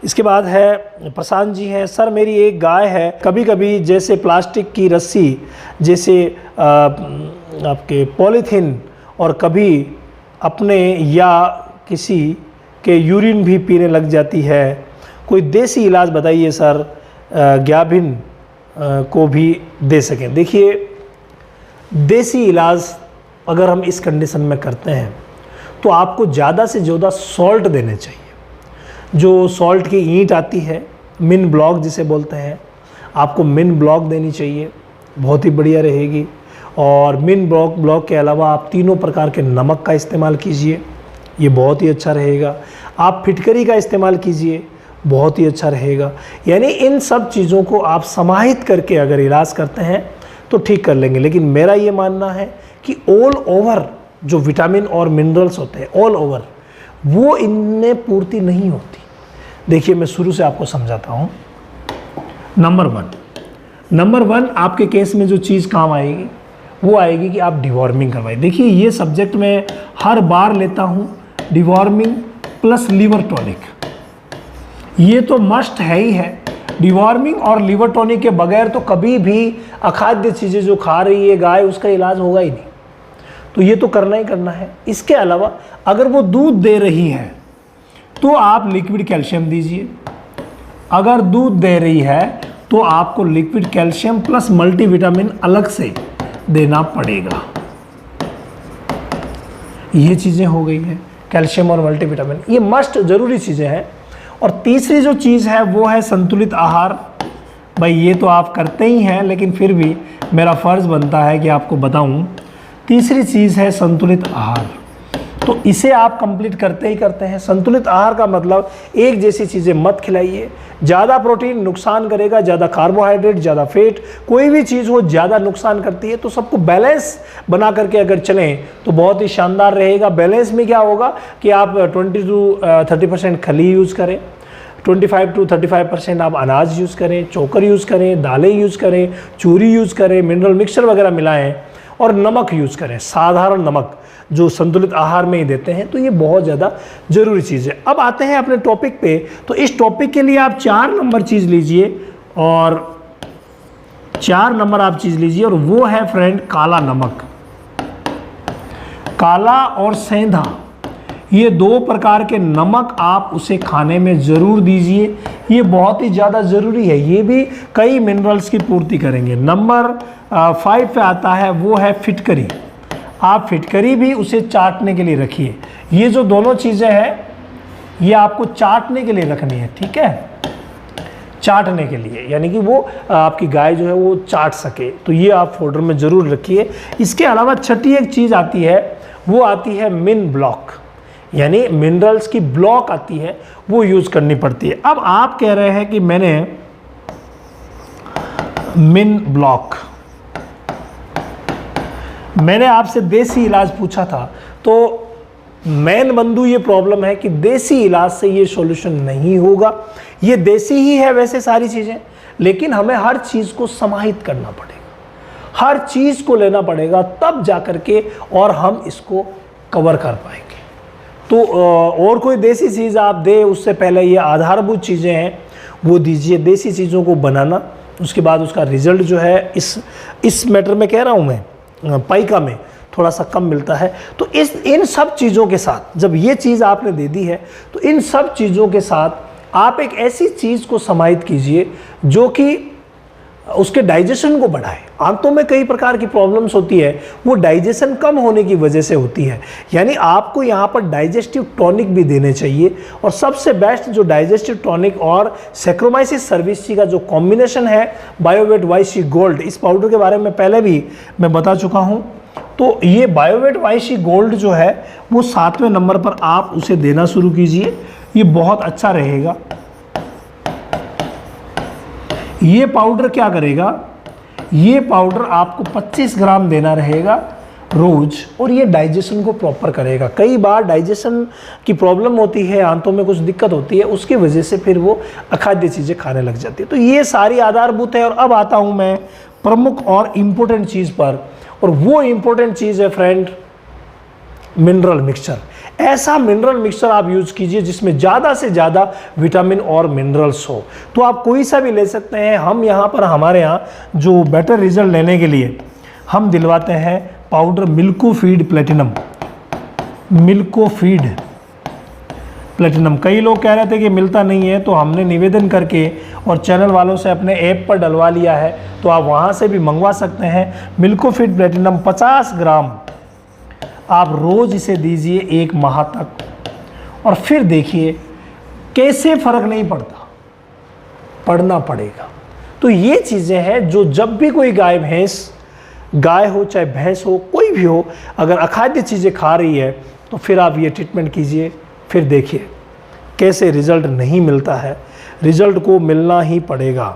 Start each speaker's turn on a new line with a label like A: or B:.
A: इसके बाद है प्रशांत जी हैं, सर मेरी एक गाय है, कभी कभी जैसे प्लास्टिक की रस्सी जैसे आपके पॉलीथीन और कभी अपने या किसी के यूरिन भी पीने लग जाती है, कोई देसी इलाज बताइए सर, गाभिन को भी दे सकें। देखिए देसी इलाज अगर हम इस कंडीशन में करते हैं तो आपको ज़्यादा से ज़्यादा सॉल्ट देने चाहिए। जो सॉल्ट की ईंट आती है, मिन ब्लॉक जिसे बोलते हैं, आपको मिन ब्लॉक देनी चाहिए, बहुत ही बढ़िया रहेगी। और मिन ब्लॉक के अलावा आप तीनों प्रकार के नमक का इस्तेमाल कीजिए, ये बहुत ही अच्छा रहेगा। आप फिटकरी का इस्तेमाल कीजिए, बहुत ही अच्छा रहेगा। यानी इन सब चीज़ों को आप समाहित करके अगर इलाज करते हैं तो ठीक कर लेंगे। लेकिन मेरा ये मानना है कि ऑल ओवर जो विटामिन और मिनरल्स होते हैं, ऑल ओवर वो इनमें पूर्ति नहीं होती। देखिए मैं शुरू से आपको समझाता हूँ। नंबर वन आपके केस में जो चीज़ काम आएगी वो आएगी कि आप डिवॉर्मिंग करवाइए। देखिए ये सब्जेक्ट मैं हर बार लेता हूँ, डिवॉर्मिंग प्लस लीवर टॉनिक, ये तो मस्ट है ही है। डिवॉर्मिंग और लीवर टॉनिक के बगैर तो कभी भी अखाद्य चीज़ें जो खा रही है गाय उसका इलाज होगा ही नहीं, तो ये तो करना ही करना है। इसके अलावा अगर वो दूध दे रही है तो आप लिक्विड कैल्शियम दीजिए। अगर दूध दे रही है तो आपको लिक्विड कैल्शियम प्लस मल्टीविटामिन अलग से देना पड़ेगा। ये चीज़ें हो गई है, कैल्शियम और मल्टीविटामिन, ये मस्ट ज़रूरी चीज़ें हैं। और तीसरी जो चीज़ है वो है संतुलित आहार। भाई ये तो आप करते ही हैं, लेकिन फिर भी मेरा फ़र्ज़ बनता है कि आपको बताऊं। तीसरी चीज़ है संतुलित आहार, तो इसे आप कंप्लीट करते ही करते हैं। संतुलित आहार का मतलब एक जैसी चीज़ें मत खिलाइए। ज़्यादा प्रोटीन नुकसान करेगा, ज़्यादा कार्बोहाइड्रेट, ज़्यादा फैट, कोई भी चीज़ हो ज़्यादा नुकसान करती है। तो सबको बैलेंस बना करके अगर चलें तो बहुत ही शानदार रहेगा। बैलेंस में क्या होगा कि आप 20 to 30% खली यूज़ करें, 25 to 35% आप अनाज यूज़ करें, चोकर यूज़ करें, दालें यूज़ करें, चूरी यूज़ करें, मिनरल मिक्सचर वगैरह मिलाएं और नमक यूज़ करें, साधारण नमक जो संतुलित आहार में ही देते हैं। तो ये बहुत ज़्यादा ज़रूरी चीज़ है। अब आते हैं अपने टॉपिक पे। तो इस टॉपिक के लिए आप 4 नंबर चीज़ लीजिए, और 4 नंबर आप चीज़ लीजिए, और वो है फ्रेंड काला नमक। काला और सेंधा, ये 2 प्रकार के नमक आप उसे खाने में ज़रूर दीजिए। ये बहुत ही ज़्यादा ज़रूरी है, ये भी कई मिनरल्स की पूर्ति करेंगे। नंबर 5 पे आता है वो है फिटकरी। आप फिटकरी भी उसे चाटने के लिए रखिए। ये जो दोनों चीज़ें हैं ये आपको चाटने के लिए रखनी है, ठीक है, चाटने के लिए, यानी कि वो आपकी गाय जो है वो चाट सके। तो ये आप फोल्डर में ज़रूर रखिए। इसके अलावा छठी एक चीज़ आती है, वो आती है मिन ब्लॉक, यानी मिनरल्स की ब्लॉक आती है, वो यूज़ करनी पड़ती है। अब आप कह रहे हैं कि मैंने मिन ब्लॉक, मैंने आपसे देसी इलाज पूछा था, तो मेन बंधु ये प्रॉब्लम है कि देसी इलाज से ये सॉल्यूशन नहीं होगा। ये देसी ही है वैसे सारी चीज़ें, लेकिन हमें हर चीज़ को समाहित करना पड़ेगा, हर चीज़ को लेना पड़ेगा, तब जा कर के और हम इसको कवर कर पाएंगे। तो और कोई देसी चीज़ आप दे उससे पहले ये आधारभूत चीज़ें हैं वो दीजिए। देसी चीज़ों को बनाना, उसके बाद उसका रिजल्ट जो है इस मैटर में कह रहा हूँ मैं, पाइका में थोड़ा सा कम मिलता है। तो इन सब चीज़ों के साथ जब ये चीज़ आपने दे दी है, तो इन सब चीज़ों के साथ आप एक ऐसी चीज़ को समाहित कीजिए जो कि उसके डाइजेशन को बढ़ाए। आंतों में कई प्रकार की प्रॉब्लम्स होती है, वो डाइजेशन कम होने की वजह से होती है, यानी आपको यहाँ पर डाइजेस्टिव टॉनिक भी देने चाहिए। और सबसे बेस्ट जो डाइजेस्टिव टॉनिक और सैक्रोमाइसिस सर्विस का जो कॉम्बिनेशन है, बायोवेट वाईसी गोल्ड, इस पाउडर के बारे में पहले भी मैं बता चुका हूँ। तो ये बायोवेट वाईसी गोल्ड जो है वो 7वें नंबर पर आप उसे देना शुरू कीजिए, ये बहुत अच्छा रहेगा। ये पाउडर क्या करेगा, ये पाउडर आपको 25 ग्राम देना रहेगा रोज, और ये डाइजेशन को प्रॉपर करेगा। कई बार डाइजेशन की प्रॉब्लम होती है, आंतों में कुछ दिक्कत होती है, उसकी वजह से फिर वो अखाद्य चीज़ें खाने लग जाती है। तो ये सारी आधारभूत है। और अब आता हूँ मैं प्रमुख और इम्पोर्टेंट चीज़ पर, और वो इम्पोर्टेंट चीज़ है फ्रेंड मिनरल मिक्सचर। ऐसा मिनरल मिक्सचर आप यूज़ कीजिए जिसमें ज़्यादा से ज़्यादा विटामिन और मिनरल्स हो। तो आप कोई सा भी ले सकते हैं। हम यहाँ पर हमारे यहाँ जो बेटर रिजल्ट लेने के लिए हम दिलवाते हैं पाउडर मिल्कोफीड प्लेटिनम। मिल्कोफीड प्लेटिनम कई लोग कह रहे थे कि मिलता नहीं है, तो हमने निवेदन करके और चैनल वालों से अपने ऐप पर डलवा लिया है, तो आप वहाँ से भी मंगवा सकते हैं। मिल्कोफीड प्लेटिनम 50 ग्राम आप रोज़ इसे दीजिए 1 माह तक, और फिर देखिए कैसे फ़र्क नहीं पड़ता, पड़ना पड़ेगा। तो ये चीज़ें हैं जो जब भी कोई गाय हो चाहे भैंस हो, कोई भी हो, अगर अखाद्य चीज़ें खा रही है तो फिर आप ये ट्रीटमेंट कीजिए। फिर देखिए कैसे रिज़ल्ट नहीं मिलता है, रिज़ल्ट को मिलना ही पड़ेगा।